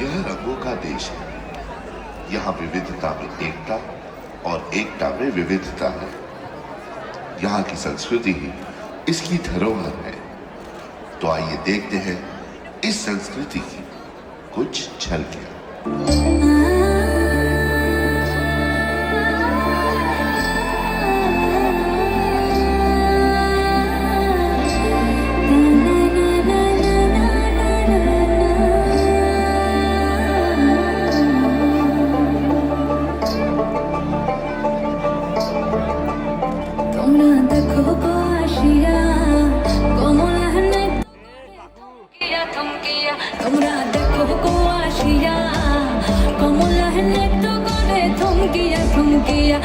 यह रंगों का देश है। यहाँ विविधता में एकता और एकता में विविधता है। यहाँ की संस्कृति ही इसकी धरोहर है। तो आइए देखते हैं इस संस्कृति की कुछ झलकियां। তোমরা দেখো গো আসিয়া কমলা হেনে তো করে থমকিয়া থমকিয়া